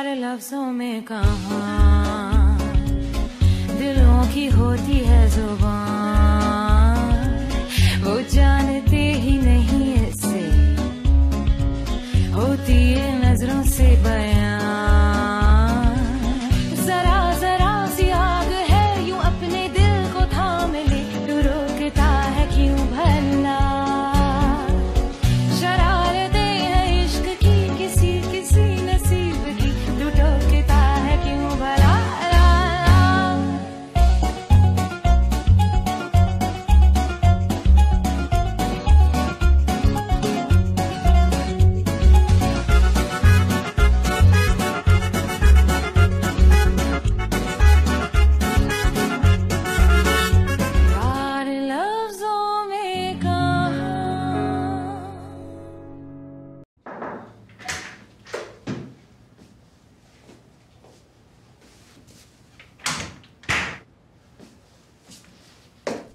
प्यार लफ्जों में कहाँ दिलों की होती है जुबान, वो जानते ही नहीं ऐसे होती है नजरों से बयान। जरा जरा सी आग है यूं अपने दिल को थाम ले, तू रोकता है क्यों भला। शरारतें हैं इश्क की किसी किसी नसीब की, तू टोकता है क्यों भला।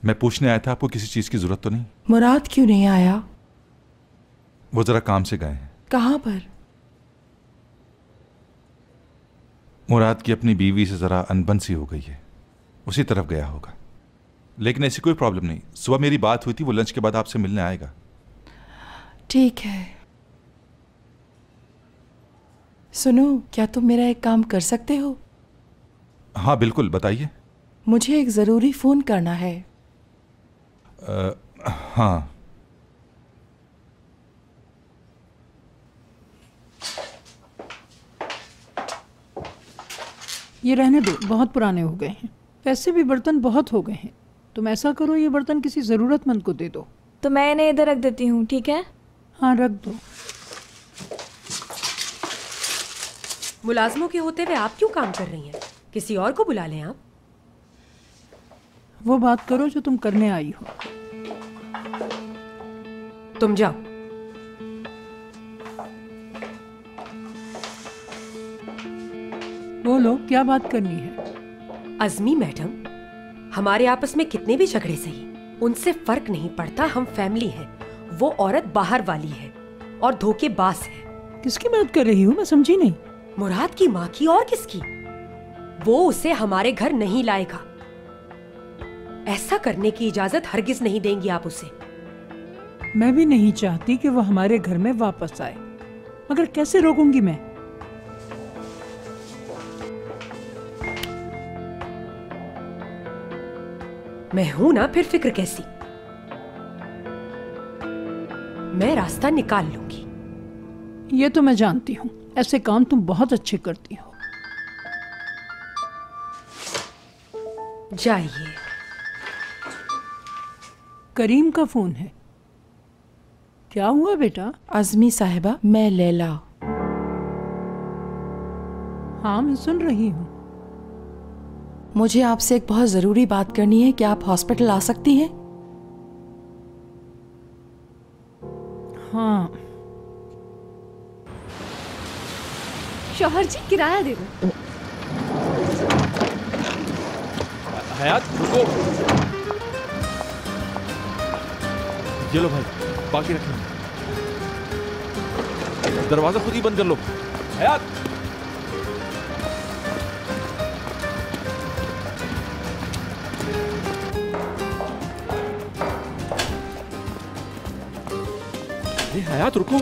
मैं पूछने आया था, आपको किसी चीज की जरूरत तो नहीं? मुराद क्यों नहीं आया? वो जरा काम से गए हैं। कहाँ पर? मुराद की अपनी बीवी से जरा अनबन सी हो गई है, उसी तरफ गया होगा। लेकिन ऐसी कोई प्रॉब्लम नहीं। सुबह मेरी बात हुई थी, वो लंच के बाद आपसे मिलने आएगा। ठीक है। सुनो, क्या तुम मेरा एक काम कर सकते हो? हाँ बिल्कुल, बताइए। मुझे एक जरूरी फोन करना है। हाँ। ये रहने दो, बहुत पुराने हो गए हैं। वैसे भी बर्तन बहुत हो गए हैं। तुम ऐसा करो, ये बर्तन किसी ज़रूरतमंद को दे दो। तो मैं इन्हें इधर रख देती हूँ, ठीक है? हाँ रख दो। मुलाजमों के होते हुए आप क्यों काम कर रही हैं? किसी और को बुला लें आप। वो बात करो जो तुम करने आई हो। तुम जाओ। बोलो, क्या बात करनी है? अज़मी मैडम, हमारे आपस में कितने भी झगड़े सही, उनसे फर्क नहीं पड़ता। हम फैमिली हैं। वो औरत बाहर वाली है और धोखेबाज है। किसकी बात कर रही हूँ, मैं समझी नहीं। मुराद की माँ की और किसकी? वो उसे हमारे घर नहीं लाएगा। ऐसा करने की इजाजत हरगिज नहीं देंगी आप उसे। मैं भी नहीं चाहती कि वो हमारे घर में वापस आए, मगर कैसे रोकूंगी मैं? मैं हूं ना, फिर फिक्र कैसी? मैं रास्ता निकाल लूंगी। ये तो मैं जानती हूँ, ऐसे काम तुम बहुत अच्छे करती हो। जाइए। करीम का फोन है। क्या हुआ बेटा? अज़मी साहिबा, मैं लैला। हाँ मैं सुन रही हूँ। मुझे आपसे एक बहुत जरूरी बात करनी है। क्या आप हॉस्पिटल आ सकती हैं? हाँ। शौहर जी, किराया दे दो। हयात रुको। ये लो भाई, बाकी रखना। दरवाजा खुद ही बंद कर लो। हयात, अरे हयात रुको।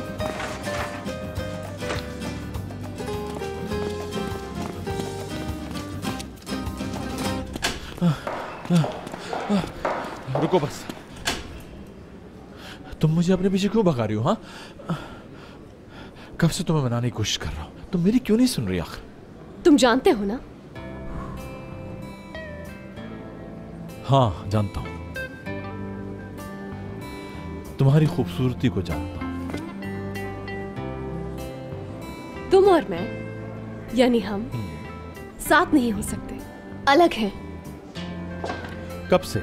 रुको बस। तुम मुझे अपने पीछे क्यों भगा रही हो? हाँ, कब से तुम्हें मनाने की कोशिश कर रहा हूं, तुम मेरी क्यों नहीं सुन रही आखिर? तुम जानते हो ना? हाँ जानता हूं, तुम्हारी खूबसूरती को जानता हूं। तुम और मैं, यानी हम साथ नहीं हो सकते, अलग हैं। कब से?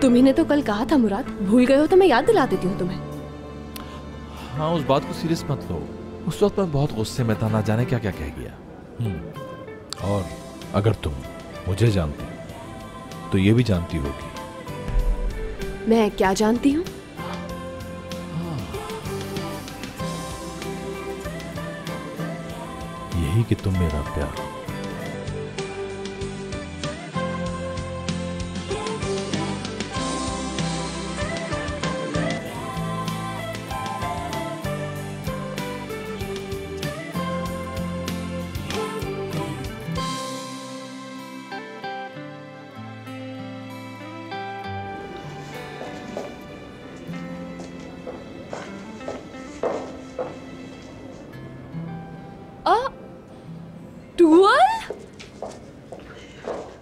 तुम्ही ने तो कल कहा था मुराद, भूल गए हो तो मैं याद दिला देती हूँ तुम्हें। हाँ, उस बात को सीरियस मत लो। उस वक्त मैं बहुत गुस्से में था, ना जाने क्या क्या कह गया। और अगर तुम मुझे जानती तो ये भी जानती होगी। मैं क्या जानती हूँ? यही कि तुम मेरा प्यार हो।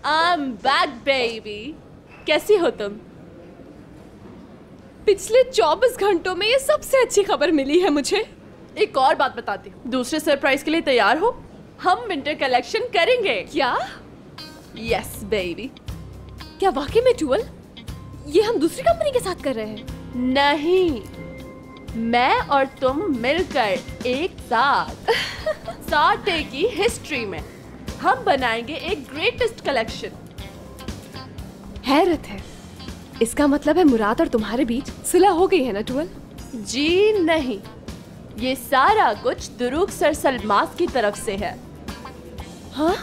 I'm back, baby. कैसी हो तुम? पिछले 24 घंटों में ये सबसे अच्छी खबर मिली है मुझे। एक और बात बताती हूँ, दूसरे सरप्राइज के लिए तैयार हो? हम विंटर कलेक्शन करेंगे। क्या? Yes baby. क्या वाकई में टूअल? ये हम दूसरी कंपनी के साथ कर रहे हैं? नहीं, मैं और तुम मिलकर एक साथ साटे की हिस्ट्री में हम बनाएंगे एक ग्रेटेस्ट कलेक्शन। हैरत है, इसका मतलब है मुराद और तुम्हारे बीच सुलह हो गई है ना टूअल? जी नहीं, ये सारा कुछ दुरूक सर सलमास की तरफ से है। हाँ?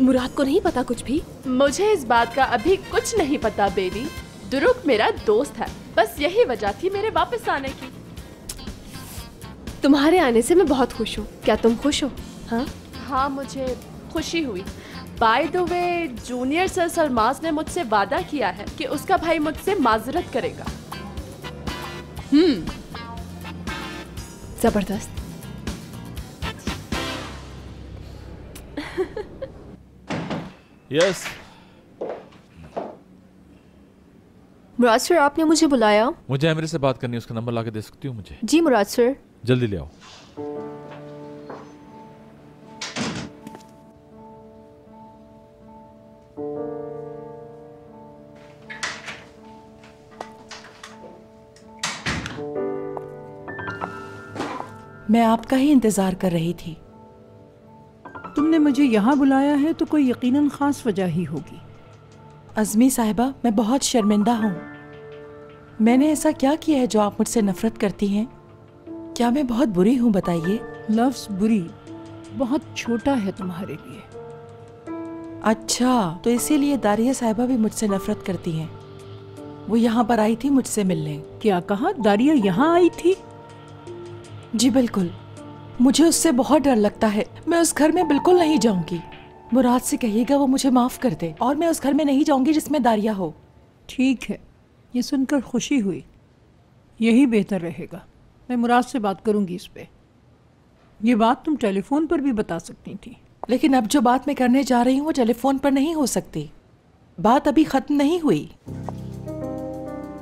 मुराद को नहीं पता कुछ भी? मुझे इस बात का अभी कुछ नहीं पता बेबी। दुरूक मेरा दोस्त है, बस यही वजह थी मेरे वापस आने की। तुम्हारे आने से मैं बहुत खुश हूँ। क्या तुम खुश हो? हाँ? हाँ, मुझे खुशी हुई। By the way, junior sir Salmas ने मुझसे वादा किया है कि उसका भाई मुझसे माजरत करेगा। जबरदस्त। यस। मुराद सर, आपने मुझे बुलाया? मुझे एमरी से बात करनी है, उसका नंबर लाके दे सकती हूँ मुझे? जी मुराद सर। जल्दी ले आओ। मैं आपका ही इंतजार कर रही थी। तुमने मुझे यहाँ बुलाया है तो कोई यकीनन खास वजह ही होगी। अज़मी साहिबा, मैं बहुत शर्मिंदा हूँ। मैंने ऐसा क्या किया है जो आप मुझसे नफरत करती हैं? क्या मैं बहुत बुरी हूँ, बताइए। लफ्ज़ बुरी बहुत छोटा है तुम्हारे लिए। अच्छा, तो इसीलिए दारिया साहिबा भी मुझसे नफरत करती हैं। वो यहाँ पर आई थी मुझसे मिलने। क्या कहा? दारिया यहाँ आई थी? जी बिल्कुल। मुझे उससे बहुत डर लगता है। मैं उस घर में बिल्कुल नहीं जाऊंगी। मुराद से कहिएगा वो मुझे माफ कर दे, और मैं उस घर में नहीं जाऊंगी जिसमें दारिया हो। ठीक है, ये सुनकर खुशी हुई। यही बेहतर रहेगा। मैं मुराद से बात करूंगी इस पे। ये बात तुम टेलीफोन पर भी बता सकती थी। लेकिन अब जो बात मैं करने जा रही हूँ वो टेलीफोन पर नहीं हो सकती। बात अभी खत्म नहीं हुई।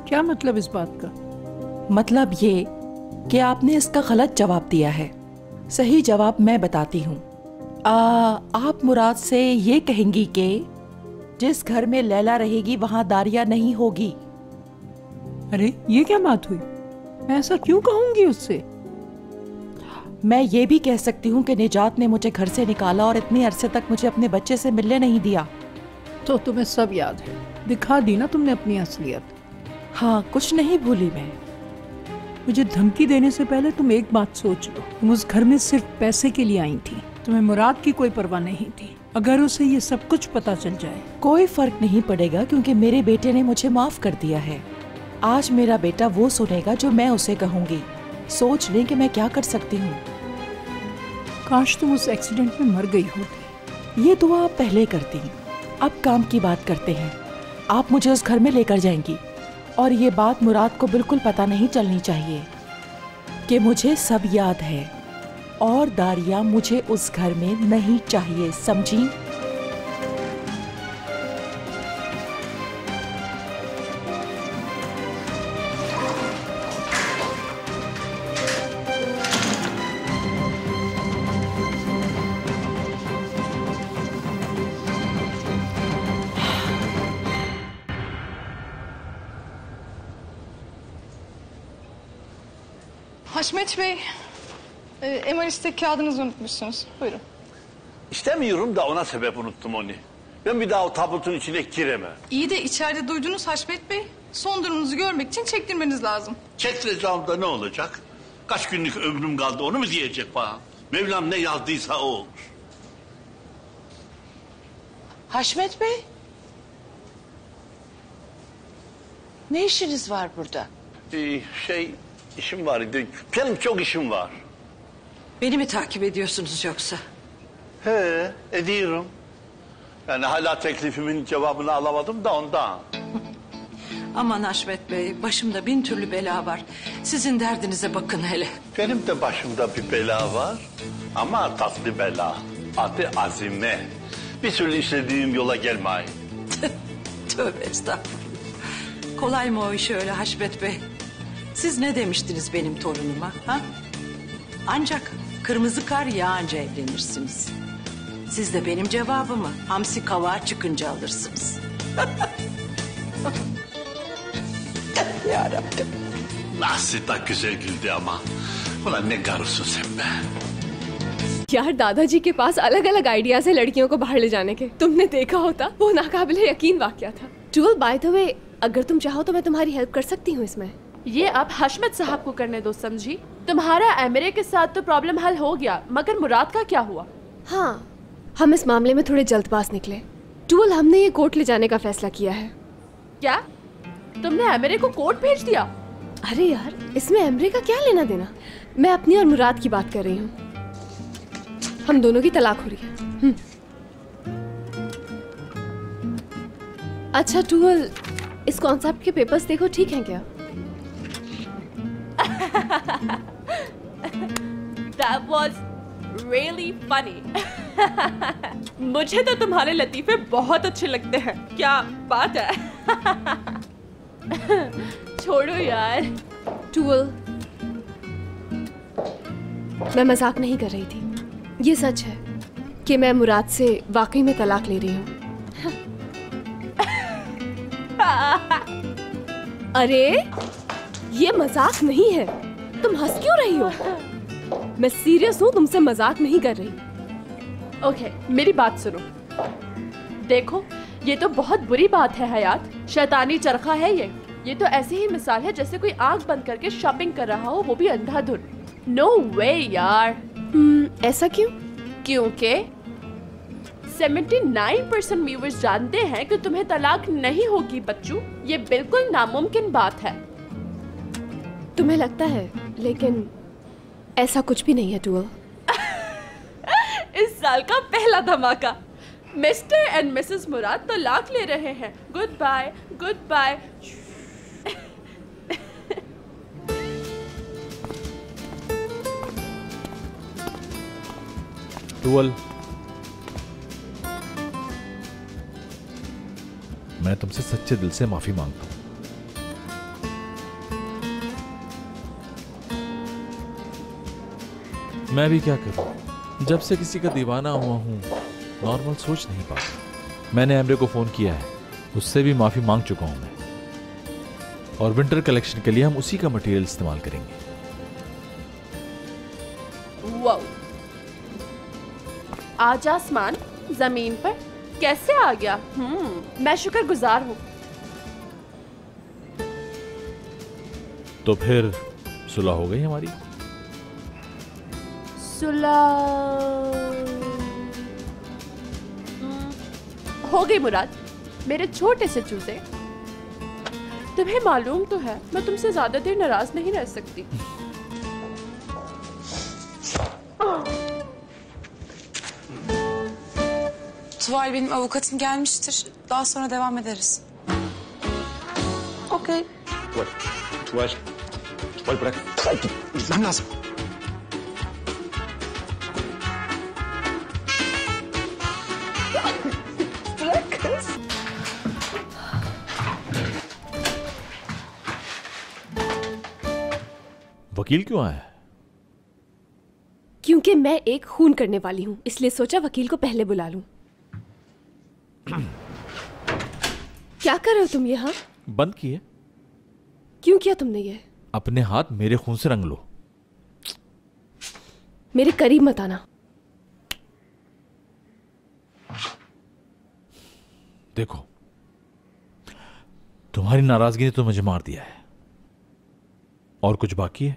क्या मतलब इस बात का? मतलब ये कि आपने इसका गलत जवाब दिया है। सही जवाब मैं बताती हूँ। आप मुराद से ये कहेंगी कि जिस घर में लैला रहेगी वहाँ दारिया नहीं होगी। अरे ये क्या बात हुई? मैं ऐसा क्यों कहूँगी उससे? मैं ये भी कह सकती हूँ कि निजात ने मुझे घर से निकाला और इतने अरसे तक मुझे अपने बच्चे से मिलने नहीं दिया। तो तुम्हें सब याद है। दिखा दी ना तुमने अपनी असलियत। हाँ, कुछ नहीं भूली मैं। मुझे धमकी देने से पहले तुम एक बात सोच लो। तुम उस घर में सिर्फ पैसे के लिए आई थी। तुम्हें मुराद की कोई परवाह नहीं थी। अगर उसे ये सब कुछ पता चल जाए, कोई फर्क नहीं पड़ेगा, क्योंकि मेरे बेटे ने मुझे माफ कर दिया है। आज मेरा बेटा वो सुनेगा जो मैं उसे कहूँगी। सोच लें कि मैं क्या कर सकती हूँ। काश तुम उस एक्सीडेंट में मर गई होती। ये दुआ आप पहले करती। अब काम की बात करते हैं। आप मुझे उस घर में लेकर जाएंगी, और ये बात मुराद को बिल्कुल पता नहीं चलनी चाहिए कि मुझे सब याद है, और दारिया मुझे उस घर में नहीं चाहिए, समझी? Haşmet Bey, MR'de kağıdınızı unutmuşsunuz. Buyurun. İstemiyorum da ona sebep unuttum onu. Ben bir daha o tabutun içine giremem. İyi de içeride duydunuz Haşmet Bey. Son durumunuzu görmek için çektirmeniz lazım. Çektireceğim da ne olacak? Kaç günlük ömrüm kaldı onu mu diyecek bana? Mevlam ne yazdıysa o olur. Haşmet Bey? Ne işiniz var burada? İşim var idi. Benim çok işim var. Beni mi takip ediyorsunuz yoksa? He, ediyorum. Yani hala teklifimin cevabını alamadım da ondan. Aman Haşmet Bey, başımda bin türlü bela var. Sizin derdinize bakın hele. Benim de başımda bir bela var. Ama tatlı bela. Adı Azime. Bir türlü işlediğim yola gelmeyin. Tövbe estağfurullah. Kolay mı o iş öyle Haşmet Bey? Siz ne demiştiniz benim torunuma? Ha? Ancak kırmızı kar yağınca evlenirsiniz. Siz de benim cevabımı hamsi kavağı çıkınca alırsınız. Yarabbim. Nasıl da güzel güldü ama. Ulan ne garussun sen be. यार दादाजी के पास अलग अलग ideas है लड़कियों को बाहर ले जाने के। तुमने देखा होता, वो नाकाबिले यकीन वाकया था। टूल बाय द वे, अगर तुम चाहो तो मैं तुम्हारी हेल्प कर सकती हूँ इसमें। ये आप हशमत साहब को करने दो, समझी? तुम्हारा एमिरे के साथ तो प्रॉब्लम हल हो गया, मगर मुराद का क्या हुआ? हाँ, हम इस मामले में थोड़े जल्दबाज निकले। टूल, हमने ये कोर्ट ले जाने का फैसला किया है। क्या? तुमने एमिरे को कोर्ट भेज दिया? अरे यार, इसमें एमिरे का क्या लेना देना? मैं अपनी और मुराद की बात कर रही हूँ। हम दोनों की तलाक हो रही है। अच्छा टूल, इस कॉन्सेप्ट के पेपर्स देखो, ठीक हैं क्या? That was really funny. मुझे तो तुम्हारे लतीफे बहुत अच्छे लगते हैं। क्या बात है? छोड़ो यार। टूल, मैं मजाक नहीं कर रही थी। ये सच है कि मैं मुराद से वाकई में तलाक ले रही हूँ। अरे ये मजाक नहीं है, तुम हंस क्यों रही हो? मैं सीरियस हूँ, तुमसे मजाक नहीं कर रही। ओके, मेरी बात सुनो। देखो, ये तो बहुत बुरी बात है हयात, शैतानी चरखा है ये तो ऐसी ही मिसाल है जैसे कोई आंख बंद करके शॉपिंग कर रहा हो, वो भी अंधाधुन। नो वे यार। ऐसा क्यों? क्योंकि 79% व्यूअर्स जानते हैं कि तुम्हें तलाक नहीं होगी बच्चू। ये बिल्कुल नामुमकिन बात है। तुम्हें लगता है, लेकिन ऐसा कुछ भी नहीं है टूल। इस साल का पहला धमाका। मिस्टर एंड मिसेस मुराद तलाक ले रहे हैं। Goodbye, goodbye. टूल, मैं तुमसे सच्चे दिल से माफी मांगता हूं। मैं भी क्या करूं, जब से किसी का दीवाना हुआ हूं, नॉर्मल सोच नहीं पाता। मैंने एमरे को फोन किया है, उससे भी माफी मांग चुका हूं मैं। और विंटर कलेक्शन के लिए हम उसी का मटेरियल इस्तेमाल करेंगे। वाओ, आज आसमान जमीन पर कैसे आ गया? मैं शुक्रगुजार हूँ। तो फिर सुलह हो गई हमारी? हो गई मुराद, मेरे छोटे से चूजे। तुम्हें मालूम तो है मैं तुमसे ज्यादा देर नाराज नहीं रह सकती। Tuval, benim avukatım gelmiştir. Daha sonra devam ederiz. Okey. Tuval bırak. Gitmem lazım. Bırak kız. वकील क्यों आया? क्योंकि मैं एक खून करने वाली हूँ, इसलिए सोचा वकील को पहले बुला लूं। क्या कर रहे हो तुम यहाँ? बंद किए। क्यों किया तुमने ये? अपने हाथ मेरे खून से रंग लो। मेरे करीब मत आना। देखो, तुम्हारी नाराजगी ने तो मुझे मार दिया है। और कुछ बाकी है?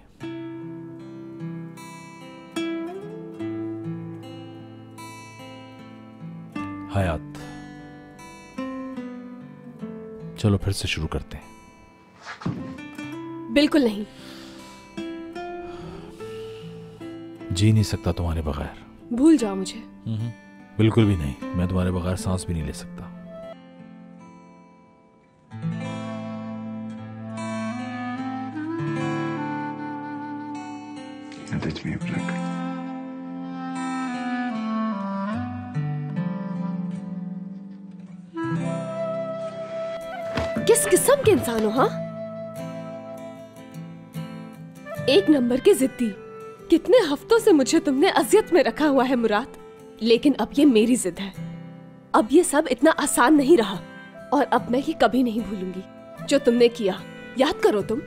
हयात, चलो फिर से शुरू करते हैं। बिल्कुल नहीं। जी नहीं सकता तुम्हारे बगैर। भूल जाओ मुझे। बिल्कुल भी नहीं, मैं तुम्हारे बगैर सांस भी नहीं ले सकता। किस किस्म के इंसान हो? हाँ, एक नंबर के जिद्दी। कितने हफ्तों से मुझे तुमने अजियत में रखा हुआ है मुराद, लेकिन अब ये मेरी जिद है। अब ये सब इतना आसान नहीं रहा, और अब मैं ये कभी नहीं भूलूंगी जो तुमने किया। याद करो, तुम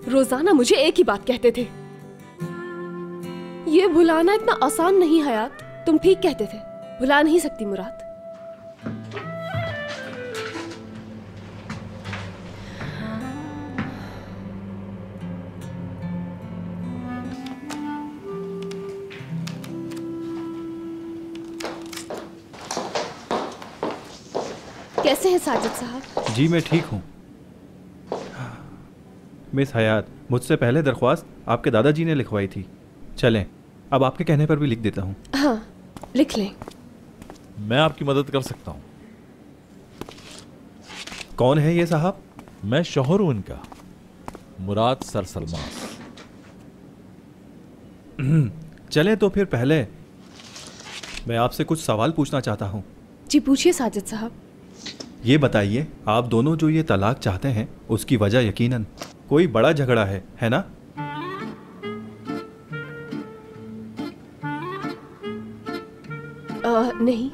रोजाना मुझे एक ही बात कहते थे। ये भुलाना इतना आसान नहीं हयात। तुम ठीक कहते थे, भुला नहीं सकती मुराद। कैसे हैं साजिद साहब? जी मैं ठीक हूँ। मिस हयात, मुझसे पहले दरख्वास्त आपके दादाजी ने लिखवाई थी। चलें, अब आपके कहने पर भी लिख देता हूँ। हाँ, लिख लें। मैं आपकी मदद कर सकता हूँ। कौन है ये साहब? मैं शौहर हूँ इनका, मुराद सर सलमास। चलें तो फिर पहले मैं आपसे कुछ सवाल पूछना चाहता हूँ। जी पूछिए साजिद साहब। ये बताइए, आप दोनों जो ये तलाक चाहते हैं उसकी वजह यकीनन कोई बड़ा झगड़ा है ना? नहीं।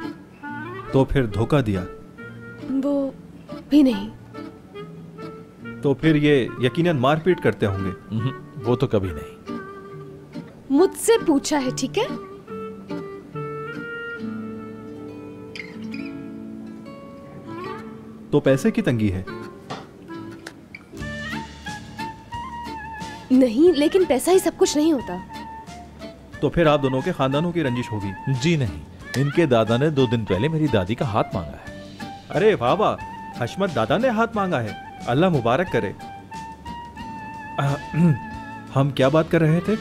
तो फिर धोखा दिया? वो भी नहीं। तो फिर ये यकीनन मारपीट करते होंगे? वो तो कभी नहीं। मुझसे पूछा है, ठीक है? तो पैसे की तंगी है? नहीं, लेकिन पैसा ही सब कुछ नहीं होता। तो फिर आप दोनों के खानदानों की रंजिश होगी? जी नहीं, इनके दादा ने 2 दिन पहले मेरी दादी का हाथ मांगा है। अरे वाह वाह, हशमत दादा ने हाथ मांगा है, अल्लाह मुबारक करे। हम क्या बात कर रहे थे?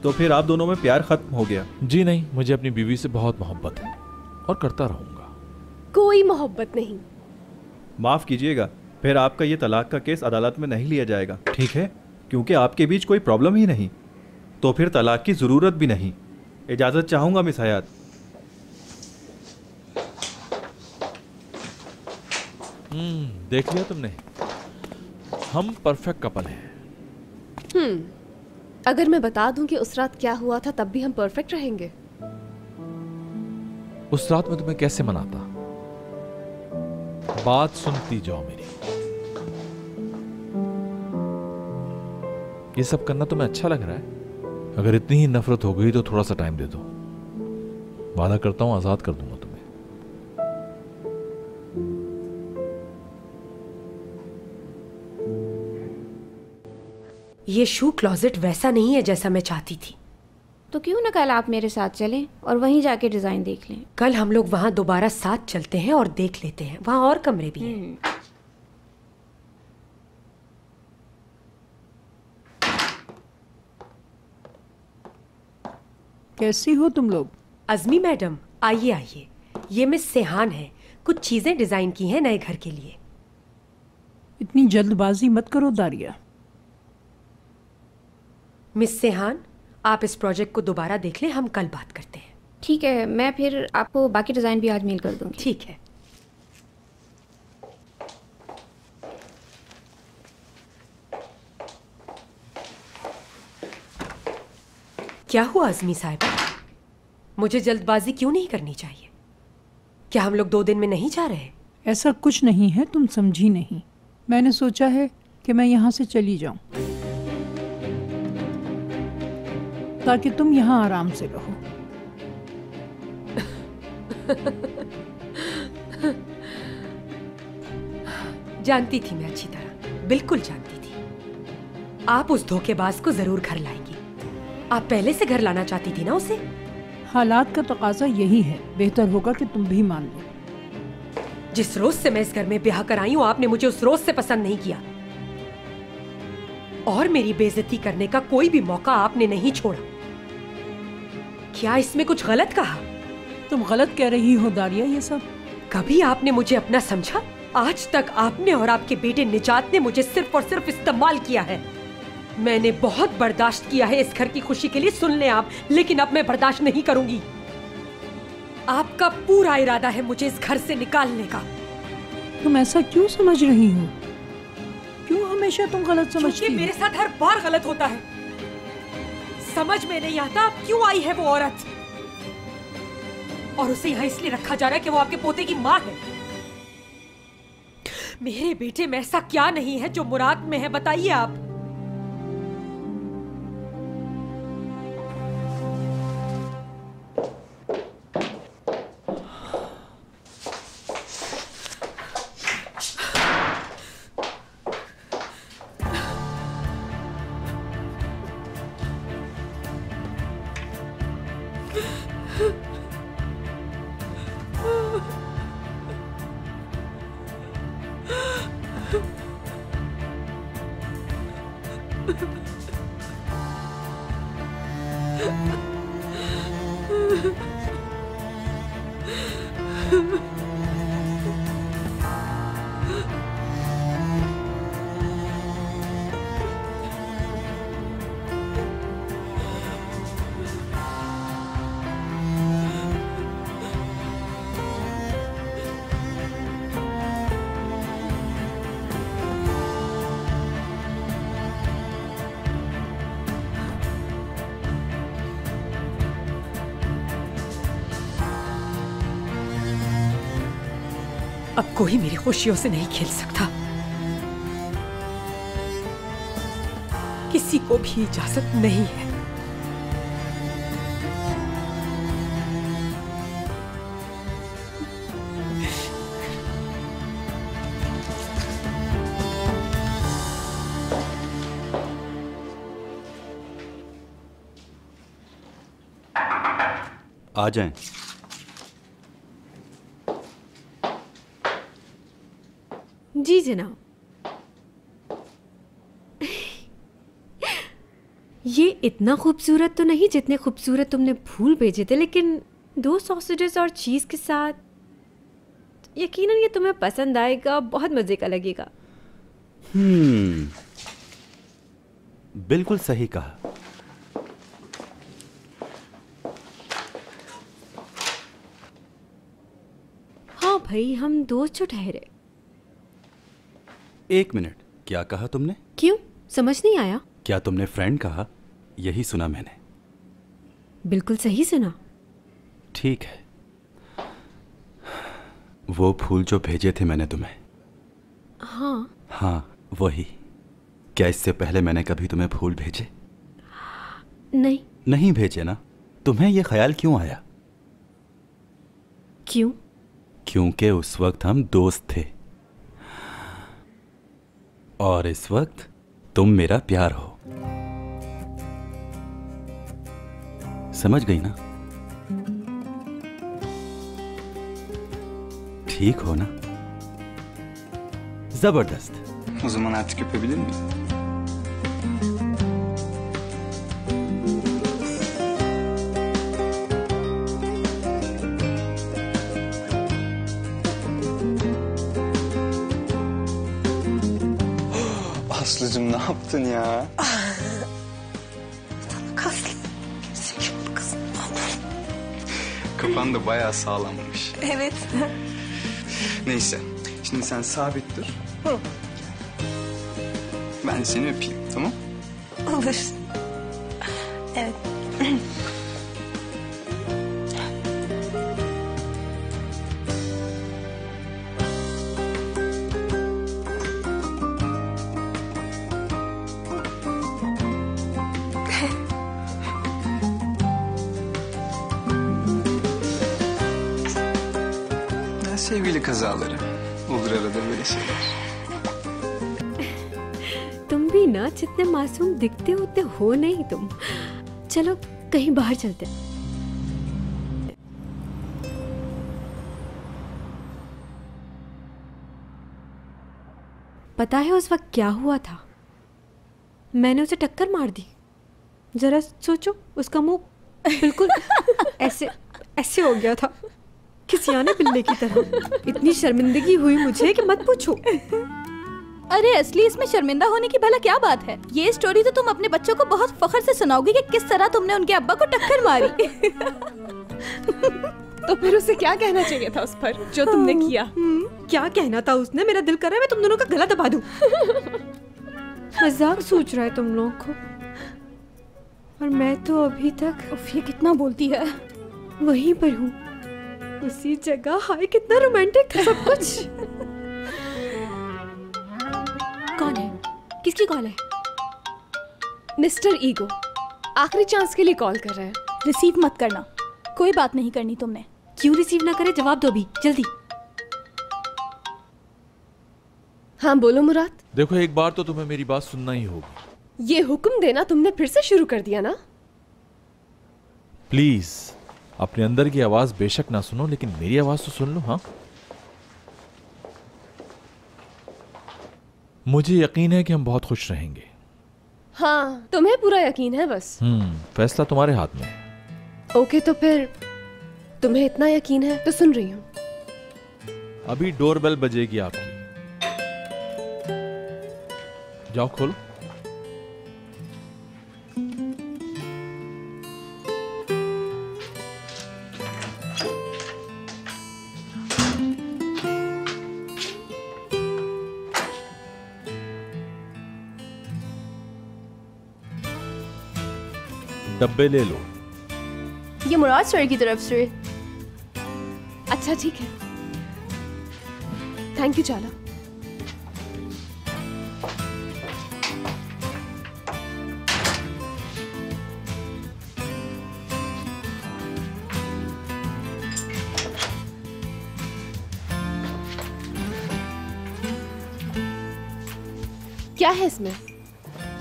तो फिर आप दोनों में प्यार खत्म हो गया? जी नहीं, मुझे अपनी बीवी से बहुत मोहब्बत है और करता रहूंगा। कोई मोहब्बत नहीं। माफ कीजिएगा, फिर आपका ये तलाक का केस अदालत में नहीं लिया जाएगा, ठीक है? क्योंकि आपके बीच कोई प्रॉब्लम ही नहीं, तो फिर तलाक की जरूरत भी नहीं। इजाजत चाहूंगा मिस हयात। देख लिया तुमने, हम परफेक्ट कपल हैं। अगर मैं बता दूं कि उस रात क्या हुआ था, तब भी हम परफेक्ट रहेंगे? उस रात में तुम्हें कैसे मनाता? बात सुनती जाओ मेरी। ये सब करना तुम्हें अच्छा लग रहा है? अगर इतनी ही नफरत हो गई तो थोड़ा सा टाइम दे दो, वादा करता हूं आजाद कर दूंगा तुम्हें। ये शू क्लोजेट वैसा नहीं है जैसा मैं चाहती थी। तो क्यों ना कल आप मेरे साथ चलें और वहीं जाके डिजाइन देख लें। कल हम लोग वहां दोबारा साथ चलते हैं और देख लेते हैं, वहां और कमरे भी हैं। कैसी हो तुम लोग? अज़मी मैडम, आइए आइए। ये मिस सेहान है, कुछ चीजें डिजाइन की हैं नए घर के लिए। इतनी जल्दबाजी मत करो दारिया। मिस सेहान, आप इस प्रोजेक्ट को दोबारा देख लें, हम कल बात करते हैं। ठीक है, मैं फिर आपको बाकी डिजाइन भी आज मेल कर दूंगी। ठीक है। क्या हुआ अज़मी साहिबा? मुझे जल्दबाजी क्यों नहीं करनी चाहिए? क्या हम लोग 2 दिन में नहीं जा रहे? ऐसा कुछ नहीं है, तुम समझी नहीं। मैंने सोचा है कि मैं यहाँ से चली जाऊं ताकि तुम यहाँ आराम से रहो। जानती थी मैं अच्छी तरह, बिल्कुल जानती थी। आप उस धोखेबाज को जरूर घर लाएंगी। आप पहले से घर लाना चाहती थी ना उसे। हालात का तकाजा यही है, बेहतर होगा कि तुम भी मान लो। जिस रोज से मैं इस घर में ब्याह कर आई हूं, आपने मुझे उस रोज से पसंद नहीं किया और मेरी बेइज्जती करने का कोई भी मौका आपने नहीं छोड़ा। क्या इसमें कुछ गलत कहा? तुम गलत कह रही हो दारिया। ये सब कभी आपने मुझे अपना समझा? आज तक आपने और आपके बेटे निजात ने मुझे सिर्फ और सिर्फ इस्तेमाल किया है। मैंने बहुत बर्दाश्त किया है इस घर की खुशी के लिए, सुन लें आप, लेकिन अब मैं बर्दाश्त नहीं करूंगी। आपका पूरा इरादा है मुझे इस घर से निकालने का। तुम ऐसा क्यों समझ रही हो? क्यों हमेशा तुम गलत समझती हो? मेरे साथ हर बार गलत होता है। समझ में नहीं आता अब क्यों आई है वो औरत, और उसे यहाँ इसलिए रखा जा रहा है कि वो आपके पोते की माँ है। मेरे बेटे में ऐसा क्या नहीं है जो मुराद में है, बताइए आप। अब कोई मेरी खुशियों से नहीं खेल सकता। किसी को भी इजाजत नहीं है। आ जाएं। जी जनाब। ये इतना खूबसूरत तो नहीं जितने खूबसूरत तुमने फूल भेजे थे, लेकिन 2 सॉसेजेस और चीज़ के साथ यकीनन ये तुम्हें पसंद आएगा, बहुत मज़े का लगेगा। बिल्कुल सही कहा। हाँ भाई, हम दोस्त जो ठहरे। 1 मिनट, क्या कहा तुमने? क्यों, समझ नहीं आया? क्या तुमने फ्रेंड कहा? यही सुना मैंने। बिल्कुल सही सुना। ठीक है। वो फूल जो भेजे थे मैंने तुम्हें। हाँ, वही। क्या इससे पहले मैंने कभी तुम्हें फूल भेजे? नहीं भेजे ना? तुम्हें यह ख्याल क्यों आया? क्यों? क्योंकि उस वक्त हम दोस्त थे और इस वक्त तुम मेरा प्यार हो। समझ गई ना? ठीक हो ना? जबरदस्त। O zaman artık öpebilir miyim? Aslıcığım ne yaptın ya? Kaslı. Zekalı kız. Kafan da bayağı sağlammış. Evet. Neyse. Şimdi sen sabit dur. Ben seni öpeyim, tamam? Olur. Evet. Ya sevgili kazaları. Olur arada böyle şeyler. तुम भी ना जितने मासूम दिखते होते हो नहीं तुम। चलो कहीं बाहर चलते हैं। पता है उस वक्त क्या हुआ था? मैंने उसे टक्कर मार दी। जरा सोचो, उसका मुंह बिल्कुल ऐसे ऐसे हो गया था, किसी आने बिल्ले की तरह। इतनी शर्मिंदगी हुई मुझे कि मत पूछो। अरे असली इसमें शर्मिंदा होने की भला क्या बात है? ये स्टोरी तो तुम अपने बच्चों को बहुत फख्र से सुनाओगी कि किस तरह तुमने उनके अब्बा को टक्कर मारी। तो फिर उसे क्या कहना चाहिए था उस पर जो तुमने किया? क्या कहना था उसने? मेरा दिल कर रहा है मैं तुम दोनों का गला दबा दूं। मजाक सोच रहा है तुम लोगों को, और मैं तो अभी तक ये कितना बोलती है। वहीं पर हूँ, उसी जगह। हाय कितना रोमांटिक सब कुछ। कौन है? किसकी कॉल है? मिस्टर ईगो आखिरी चांस के लिए कॉल कर रहे हैं। रिसीव मत करना, कोई बात नहीं करनी तुमने। क्यों रिसीव ना करे? जवाब दो अभी जल्दी। हाँ बोलो मुराद। देखो एक बार तो तुम्हें मेरी बात सुनना ही होगी। ये हुक्म देना तुमने फिर से शुरू कर दिया ना। प्लीज अपने अंदर की आवाज बेशक ना सुनो, लेकिन मेरी आवाज तो सुन लो। हाँ, मुझे यकीन है कि हम बहुत खुश रहेंगे। हाँ तुम्हें पूरा यकीन है बस। फैसला तुम्हारे हाथ में है। ओके तो फिर तुम्हें इतना यकीन है तो सुन रही हूँ। अभी डोरबेल बजेगी आपकी, जाओ खोलो। डब्बे ले लो। ये मुराद सर की तरफ से। अच्छा ठीक है, थैंक यू चाला। क्या है इसमें?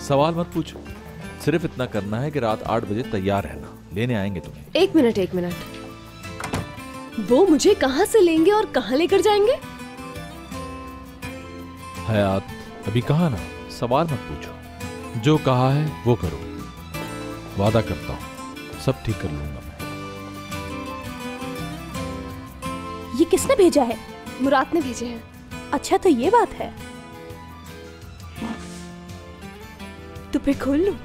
सवाल मत पूछो, सिर्फ इतना करना है कि रात 8 बजे तैयार रहना, लेने आएंगे तुम्हें। एक मिनट, वो मुझे कहाँ से लेंगे और कहाँ लेकर जाएंगे? हयात अभी कहा ना, सवाल मत पूछो, जो कहा है वो करो। वादा करता हूँ सब ठीक कर लूंगा मैं। ये किसने भेजा है? मुराद ने भेजे हैं। अच्छा तो ये बात है। तो फिर खोल लो।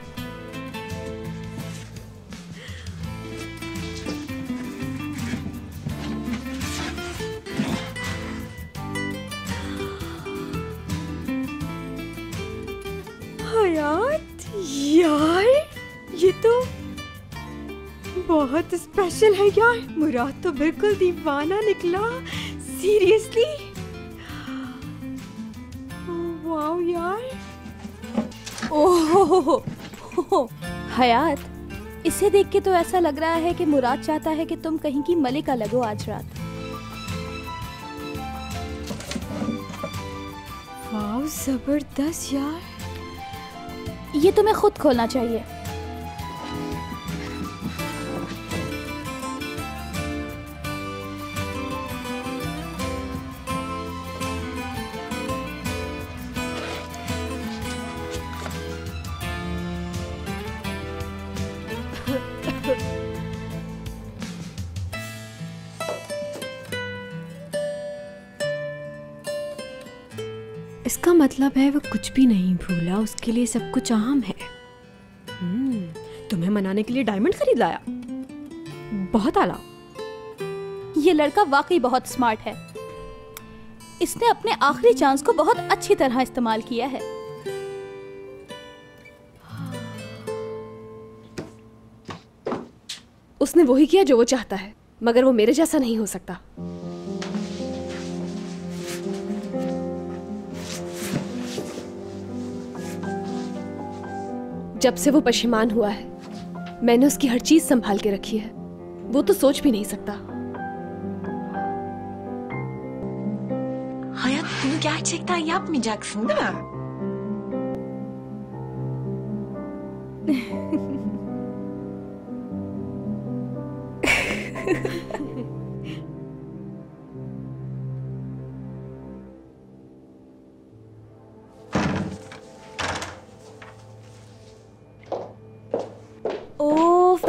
यार ये तो बहुत स्पेशल है यार। मुराद तो बिल्कुल दीवाना निकला, सीरियसली। वाओ यार। ओह हयात, इसे देख के तो ऐसा लग रहा है कि मुराद चाहता है कि तुम कहीं की मलिका लगो आज रात। वाओ जबरदस्त यार। ये तुम्हें खुद खोलना चाहिए। इसका मतलब है वो कुछ भी नहीं भूला, उसके लिए सब कुछ आम है। तुम्हें मनाने के लिए डायमंड खरीद लाया, बहुत आला। ये लड़का वाकई बहुत स्मार्ट है। इसने अपने आखिरी चांस को बहुत अच्छी तरह इस्तेमाल किया है। उसने वही किया जो वो चाहता है, मगर वो मेरे जैसा नहीं हो सकता। जब से वो पशेमान हुआ है, मैंने उसकी हर चीज संभाल के रखी है। वो तो सोच भी नहीं सकता। Hayat, bunu gerçekten yapmayacaksın değil mi?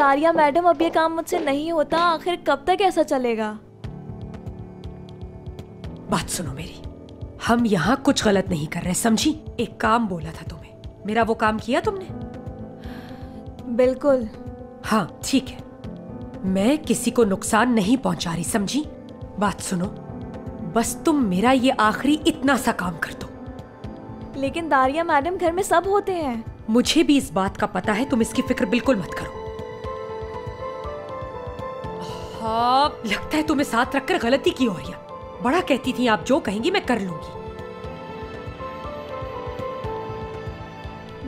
Daria madam, अब ये काम मुझसे नहीं होता। आखिर कब तक ऐसा चलेगा? बात सुनो मेरी, हम यहाँ कुछ गलत नहीं कर रहे, समझी? एक काम बोला था तुम्हें, मेरा वो काम किया तुमने? बिल्कुल। हाँ ठीक है, मैं किसी को नुकसान नहीं पहुंचा रही, समझी? बात सुनो, बस तुम मेरा ये आखिरी इतना सा काम कर दो। लेकिन दारिया मैडम, घर में सब होते हैं। मुझे भी इस बात का पता है, तुम इसकी फिक्र बिल्कुल मत करो। हाँ, लगता है तुम्हें साथ रखकर गलती की हो रही है। बड़ा कहती थी आप जो कहेंगी मैं कर लूंगी।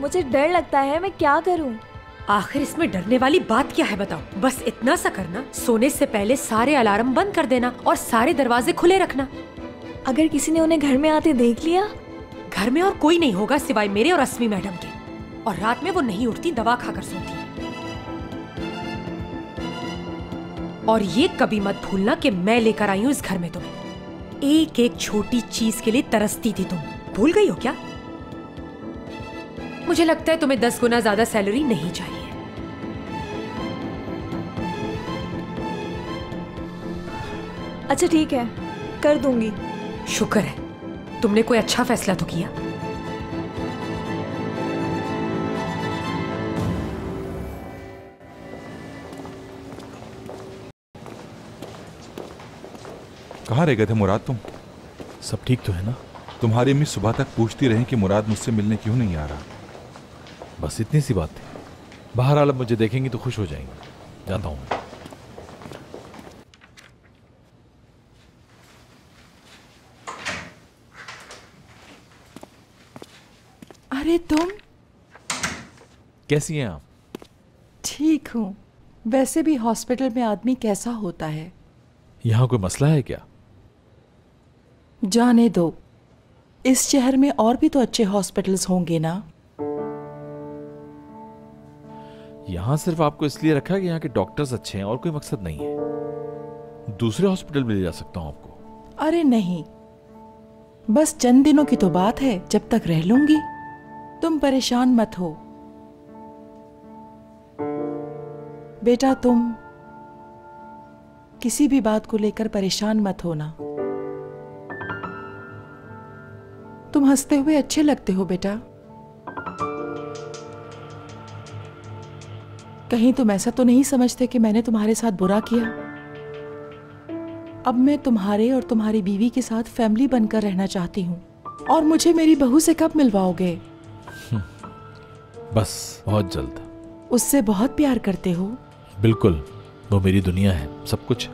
मुझे डर लगता है, मैं क्या करूं? आखिर इसमें डरने वाली बात क्या है बताओ? बस इतना सा करना, सोने से पहले सारे अलार्म बंद कर देना और सारे दरवाजे खुले रखना। अगर किसी ने उन्हें घर में आते देख लिया? घर में और कोई नहीं होगा सिवाय मेरे और अस्मी मैडम के, और रात में वो नहीं उठती, दवा खाकर सोती है। और ये कभी मत भूलना कि मैं लेकर आई हूँ इस घर में तुम्हें। एक एक छोटी चीज के लिए तरसती थी तुम, भूल गई हो क्या? मुझे लगता है तुम्हें 10 गुना ज्यादा सैलरी नहीं चाहिए। अच्छा ठीक है, कर दूंगी। शुक्र है, तुमने कोई अच्छा फैसला तो किया। कहाँ रह गए थे मुराद तुम? सब ठीक तो है ना? तुम्हारी अम्मी सुबह तक पूछती रही कि मुराद मुझसे मिलने क्यों नहीं आ रहा। बस इतनी सी बात थी। बहरहाल अब मुझे देखेंगी तो खुश हो जाएंगी। जाता हूँ मैं। अरे तुम कैसी हैं आप? ठीक हूँ। वैसे भी हॉस्पिटल में आदमी कैसा होता है? यहाँ कोई मसला है क्या? जाने दो, इस शहर में और भी तो अच्छे हॉस्पिटल्स होंगे ना। यहाँ सिर्फ आपको इसलिए रखा है कि यहाँ के डॉक्टर्स अच्छे हैं और कोई मकसद नहीं है। दूसरे हॉस्पिटल में ले जा सकता हूँ आपको। अरे नहीं, बस चंद दिनों की तो बात है, जब तक रह लूंगी। तुम परेशान मत हो बेटा, तुम किसी भी बात को लेकर परेशान मत होना। तुम हंसते हुए अच्छे लगते हो बेटा। कहीं तुम ऐसा तो नहीं समझते कि मैंने तुम्हारे साथ बुरा किया? अब मैं तुम्हारे और तुम्हारी बीवी के साथ फैमिली बनकर रहना चाहती हूँ। और मुझे मेरी बहू से कब मिलवाओगे? बस बहुत जल्द। उससे बहुत प्यार करते हो? बिल्कुल, वो मेरी दुनिया है, सब कुछ।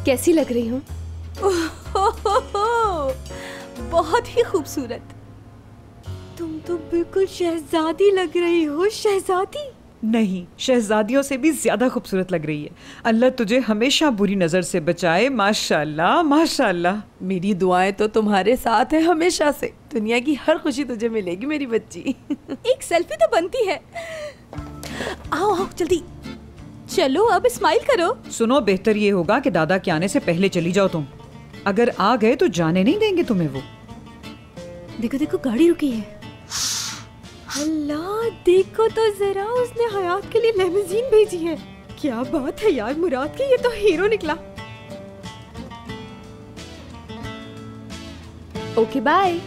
कैसी लग रही हूँ? बहुत ही खूबसूरत। तुम तो बिल्कुल शहजादी लग रही हो। शहजादी? नहीं, शहजादियों से भी ज्यादा खूबसूरत लग रही है। अल्लाह तुझे हमेशा बुरी नजर से बचाए। माशाल्लाह माशाल्लाह। मेरी दुआएं तो तुम्हारे साथ है हमेशा से। दुनिया की हर खुशी तुझे मिलेगी मेरी बच्ची। एक सेल्फी तो बनती है। आओ आओ जल्दी चलो, अब स्माइल करो। सुनो, बेहतर ये होगा कि दादा के आने से पहले चली जाओ तुम। अगर आ गए तो जाने नहीं देंगे तुम्हें वो। देखो देखो, गाड़ी रुकी है। अल्लाह, देखो तो जरा, उसने हयात के लिए लिमोजीन भेजी है। क्या बात है यार मुराद की, ये तो हीरो निकला। Okay bye.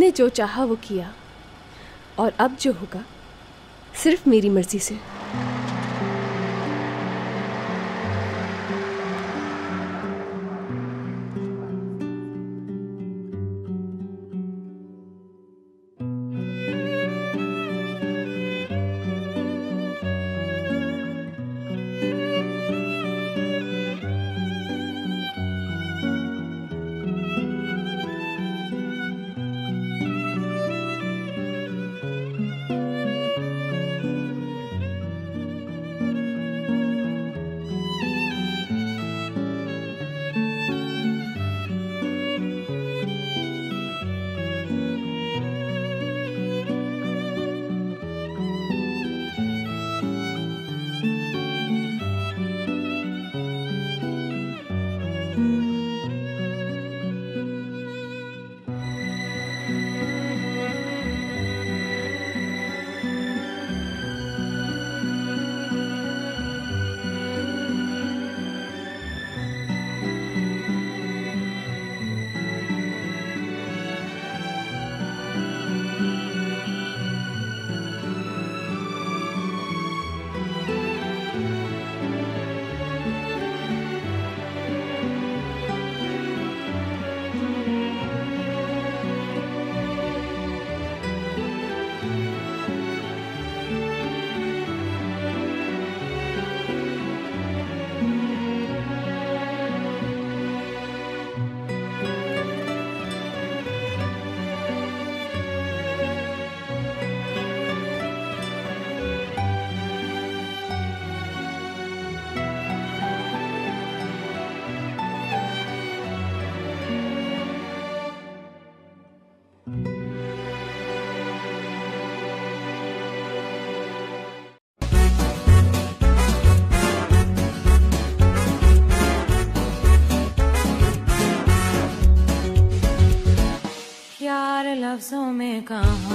मैंने जो चाहा वो किया, और अब जो होगा सिर्फ मेरी मर्जी से। लफ्जों में कहा